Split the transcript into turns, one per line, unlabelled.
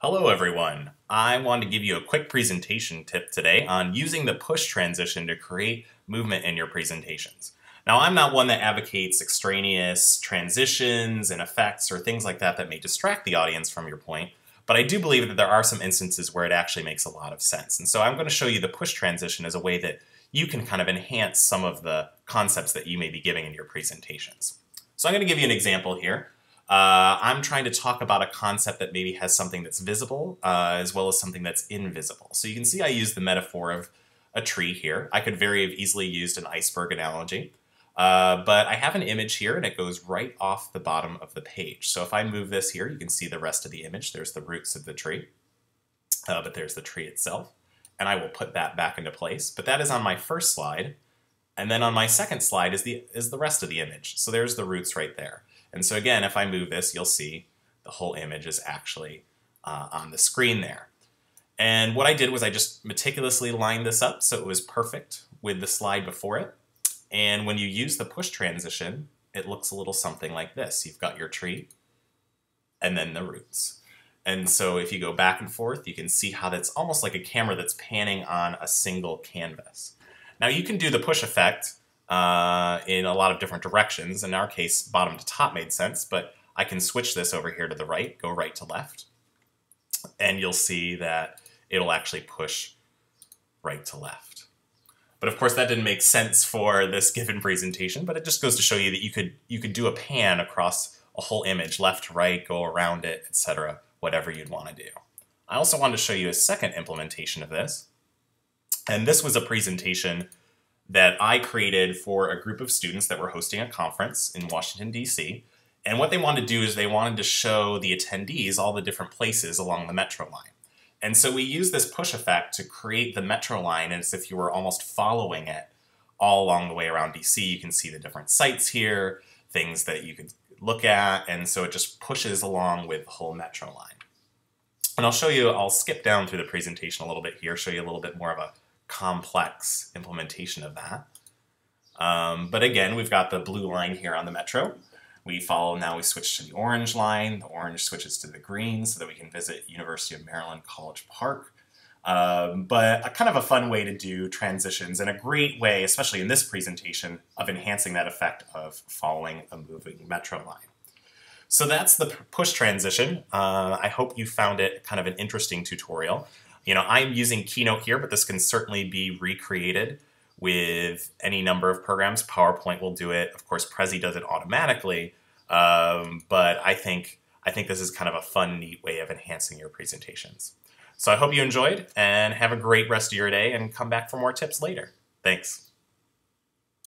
Hello everyone. I wanted to give you a quick presentation tip today on using the push transition to create movement in your presentations. Now, I'm not one that advocates extraneous transitions and effects or things like that that may distract the audience from your point, but I do believe that there are some instances where it actually makes a lot of sense. And so I'm going to show you the push transition as a way that you can kind of enhance some of the concepts that you may be giving in your presentations. So I'm going to give you an example here. I'm trying to talk about a concept that maybe has something that's visible as well as something that's invisible. So you can see I use the metaphor of a tree here. I could very have easily used an iceberg analogy, but I have an image here and it goes right off the bottom of the page. So if I move this here, you can see the rest of the image. There's the roots of the tree, but there's the tree itself. And I will put that back into place. But that is on my first slide. And then on my second slide is the rest of the image. So there's the roots right there. And so again, if I move this, you'll see the whole image is actually on the screen there. And what I did was I just meticulously lined this up so it was perfect with the slide before it. And when you use the push transition, it looks a little something like this. You've got your tree and then the roots. And so if you go back and forth, you can see how that's almost like a camera that's panning on a single canvas. Now you can do the push effect in a lot of different directions. In our case, bottom to top made sense, but I can switch this over here to the right, go right to left, and you'll see that it'll actually push right to left. But of course that didn't make sense for this given presentation, but it just goes to show you that you could do a pan across a whole image, left to right, go around it, etc., whatever you'd want to do. I also wanted to show you a second implementation of this, and this was a presentation that I created for a group of students that were hosting a conference in Washington, D.C. And what they wanted to do is they wanted to show the attendees all the different places along the metro line. And so we used this push effect to create the metro line as if you were almost following it all along the way around D.C. You can see the different sites here, things that you could look at, and so it just pushes along with the whole metro line. And I'll skip down through the presentation a little bit here, show you a little bit more of a complex implementation of that. But again, we've got the blue line here on the metro. We switch to the orange line. The orange switches to the green so that we can visit University of Maryland College Park. But a kind of a fun way to do transitions and a great way, especially in this presentation, of enhancing that effect of following a moving metro line. So that's the push transition. I hope you found it kind of an interesting tutorial. You know, I'm using Keynote here, but this can certainly be recreated with any number of programs. PowerPoint will do it. Of course, Prezi does it automatically. But I think this is kind of a fun, neat way of enhancing your presentations. So I hope you enjoyed and have a great rest of your day and come back for more tips later. Thanks.